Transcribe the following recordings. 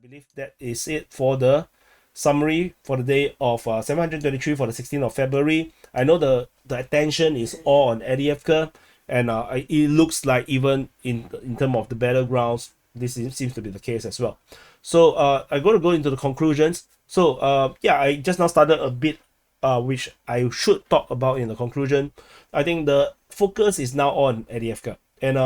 believe that is it for the summary for the day of 723 for the 16th of February. I know the attention is all on AVDIIVKA, and it looks like even in terms of the battlegrounds, this seems to be the case as well. So I'm going to go into the conclusions. So yeah, I just now started a bit which I should talk about in the conclusion. I think the focus is now on AVDIIVKA, and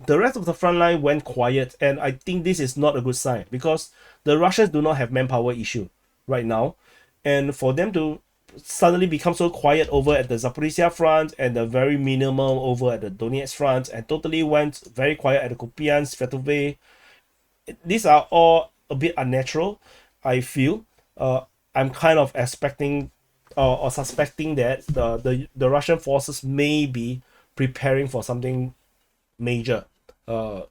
the rest of the front line went quiet, and I think this is not a good sign because the Russians do not have manpower issue right now, and for them to suddenly become so quiet over at the Zaporizhia front and the very minimal over at the Donetsk front, and totally went very quiet at the Kupiansk, Svetove. These are all a bit unnatural, I feel. I'm kind of expecting or suspecting that the Russian forces may be preparing for something major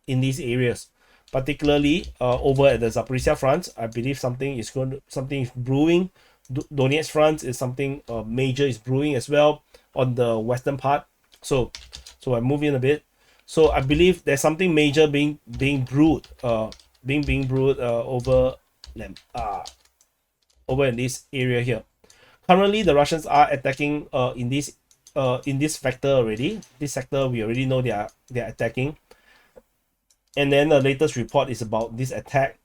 in these areas, particularly over at the Zaporizhia front. I believe something is brewing. Donetsk front is something major is brewing as well on the western part. So I move in a bit. So I believe there's something major being brewed over in this area here. Currently, the Russians are attacking in this factor already. This sector we already know they are attacking. And then the latest report is about this attack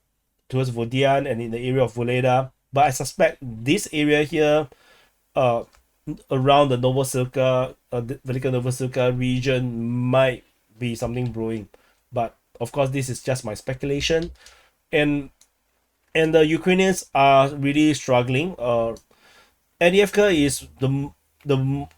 towards Vodian and in the area of Voleda. But I suspect this area here, around the Novosibirsk, Velika Novosibirsk region, might be something brewing. But of course, this is just my speculation, and the Ukrainians are really struggling. AVDIIVKA is the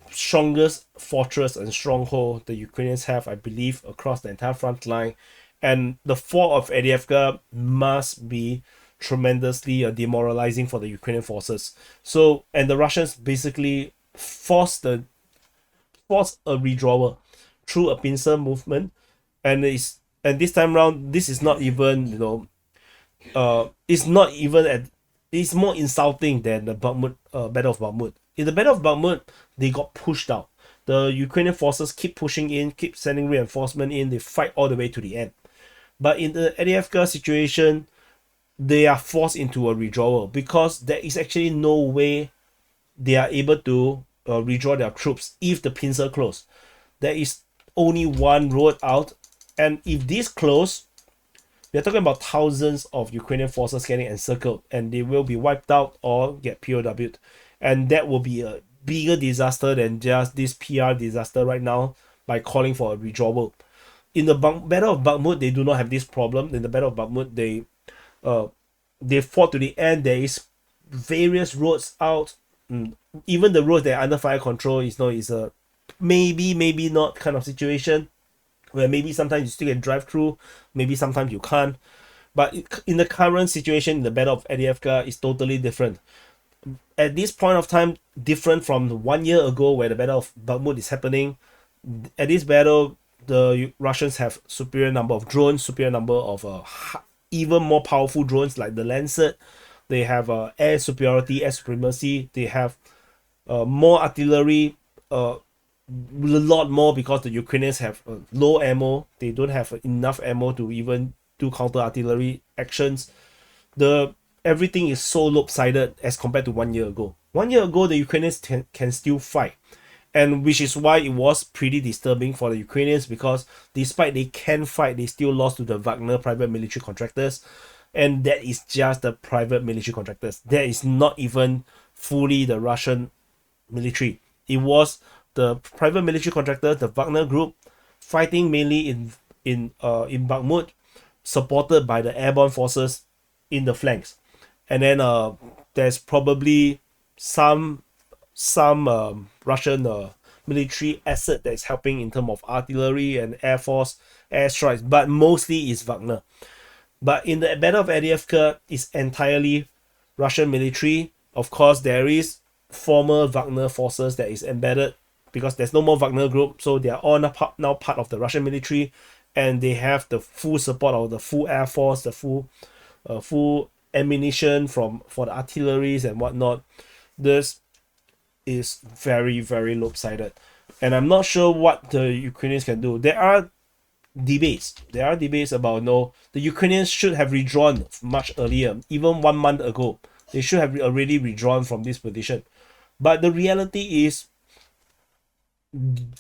strongest fortress and stronghold the Ukrainians have, I believe, across the entire front line. And the fall of AVDIIVKA must be tremendously demoralizing for the Ukrainian forces. So, and the Russians basically forced a withdrawal through a pincer movement, and this time around, this is not even, it's more insulting than the Bakhmut Battle of Bakhmut. In the Battle of Bakhmut, they got pushed out. The Ukrainian forces keep pushing in, keep sending reinforcement in. They fight all the way to the end. But in the AVDIIVKA situation, they are forced into a withdrawal because there is actually no way they are able to withdraw their troops if the pincer close. There is only one road out, and if this close, we are talking about thousands of Ukrainian forces getting encircled, and they will be wiped out or get POW'd. And that will be a bigger disaster than just this PR disaster right now by calling for a withdrawal. In the Battle of Bakhmut, they do not have this problem. In the Battle of Bakhmut, they fought to the end. There is various roads out. Even the roads that are under fire control is a maybe not kind of situation, where maybe sometimes you still can drive through, maybe sometimes you can't. But in the current situation, in the Battle of AVDIIVKA is totally different. At this point of time, different from 1 year ago where the Battle of Bakhmut is happening. At this battle, the Russians have superior number of drones, superior number of even more powerful drones like the Lancet. They have air superiority, air supremacy. They have more artillery, a lot more, because the Ukrainians have low ammo. They don't have enough ammo to even do counter artillery actions. Everything is so lopsided as compared to 1 year ago. 1 year ago, the Ukrainians can still fight, and which is why it was pretty disturbing for the Ukrainians, because despite they can fight, they still lost to the Wagner private military contractors, and that is just the private military contractors. That is not even fully the Russian military. It was the private military contractor, the Wagner group, fighting mainly in Bakhmut, supported by the airborne forces in the flanks. And then there's probably some Russian military asset that is helping in terms of artillery and air force airstrikes, but mostly is Wagner. But in the Battle of AVDIIVKA, it's entirely Russian military. Of course, there is former Wagner forces that is embedded, because there's no more Wagner group, so they are all now part of the Russian military, and they have the full support of the full air force, the full ammunition for the artilleries and whatnot. This is very, very lopsided, and I'm not sure what the Ukrainians can do. There debates. There are debates about the Ukrainians should have withdrawn much earlier, even 1 month ago. They should have already withdrawn from this position. But the reality is,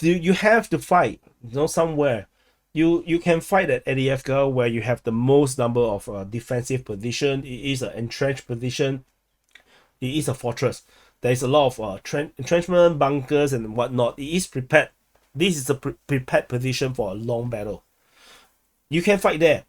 you have to fight, somewhere. You can fight at AVDIIVKA, where you have the most number of defensive position. It is an entrenched position. It is a fortress. There is a lot of entrenchment, bunkers, and whatnot. It is prepared. This is a prepared position for a long battle. You can fight there,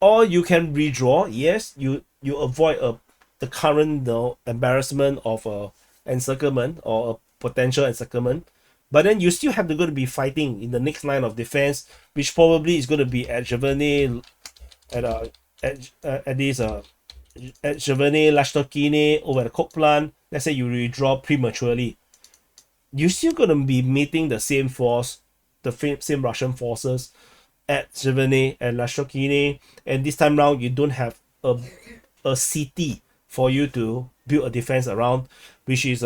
or you can redraw. Yes, you avoid the current embarrassment of encirclement or a potential encirclement, but then you still have to go to be fighting in the next line of defense, which probably is going to be at Giverny, at this at Giverny, Lashtokine, over the coke plant. Let's say you redraw prematurely, you're still going to be meeting the same force, the same Russian forces at Giverny and Lashtokine, and this time round you don't have a city for you to build a defense around, which is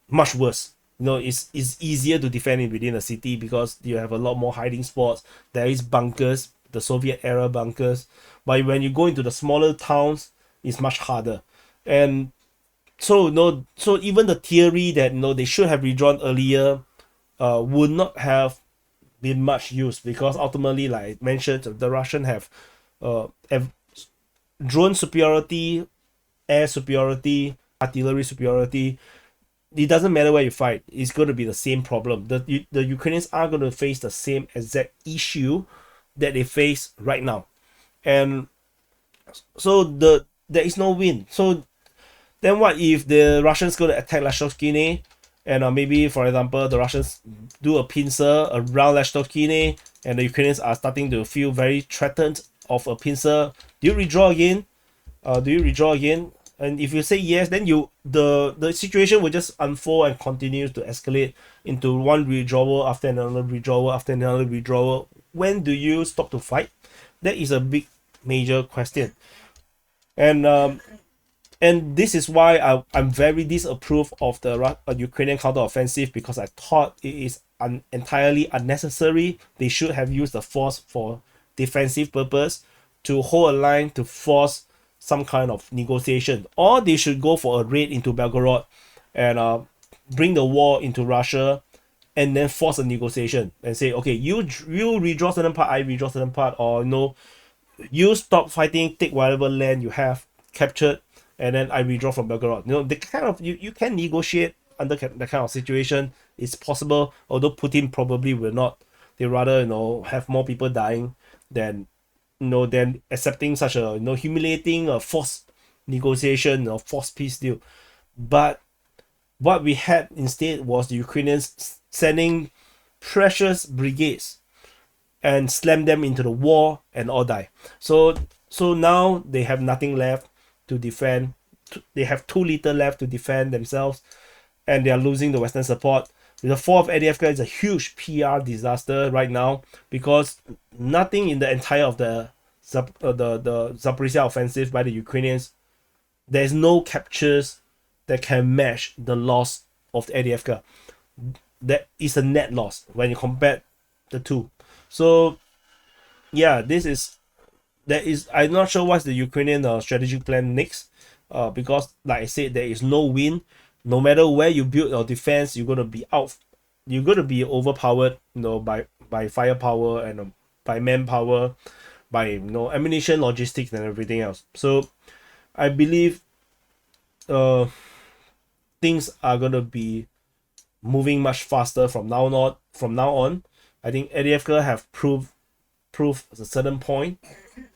much worse. It's easier to defend it within a city because you have a lot more hiding spots. There is bunkers, the Soviet era bunkers, but when you go into the smaller towns, it's much harder. And so so even the theory that they should have withdrawn earlier would not have been much use, because ultimately, like I mentioned, the Russian have drone superiority, air superiority, artillery superiority. It doesn't matter where you fight, it's going to be the same problem. The Ukrainians are going to face the same exact issue that they face right now. And so there is no win. So then what if the Russians going to attack Lashtokine, and maybe, for example, the Russians do a pincer around Lashtokine, and the Ukrainians are starting to feel very threatened of a pincer? Do you redraw again? And if you say yes, then the situation will just unfold and continue to escalate into one withdrawal after another withdrawal after another withdrawal. When do you stop to fight? That is a big major question. And this is why I'm very disapprove of the Ukrainian counteroffensive, because I thought it is entirely unnecessary. They should have used the force for defensive purpose, to hold a line, to force some kind of negotiation, or they should go for a raid into Belgorod and bring the war into Russia, and then force a negotiation and say, okay, you redraw certain part, I redraw certain part, or you stop fighting, take whatever land you have captured, and then I withdraw from Belgorod. The kind of you can negotiate under that kind of situation. It's possible, although Putin probably will not. They rather have more people dying than than accepting such a humiliating forced negotiation or forced peace deal. But what we had instead was the Ukrainians sending precious brigades and slam them into the war and all die. So now they have nothing left to defend. They have too little left to defend themselves, and they are losing the Western support. The fall of AVDIIVKA is a huge PR disaster right now, because nothing in the entire of the Zaporizhia offensive by the Ukrainians, there's no captures that can match the loss of the AVDIIVKA. That is a net loss when you compare the two. So yeah, I'm not sure what's the Ukrainian strategic plan next, because like I said, there is no win. No matter where you build your defense, you're gonna be overpowered, by firepower and by manpower, by ammunition, logistics, and everything else. So I believe things are gonna be moving much faster from now on. I think AVDIIVKA have proved at a certain point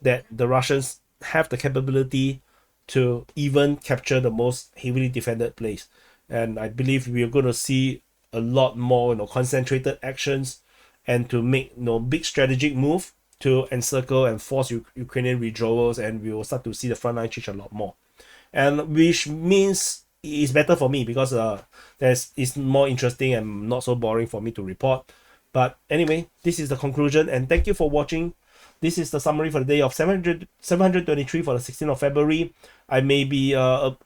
that the Russians have the capability to even capture the most heavily defended place. And I believe we are going to see a lot more concentrated actions, and to make big strategic move to encircle and force Ukrainian withdrawals, and we will start to see the front line change a lot more. And which means it's better for me, because it's more interesting and not so boring for me to report. But anyway, this is the conclusion, and thank you for watching. This is the summary for the day of 723 for the 16th of February. I may be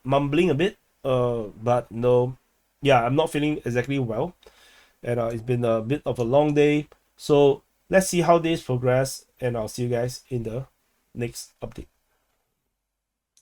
mumbling a bit, but I'm not feeling exactly well, and it's been a bit of a long day. So let's see how this progress, and I'll see you guys in the next update.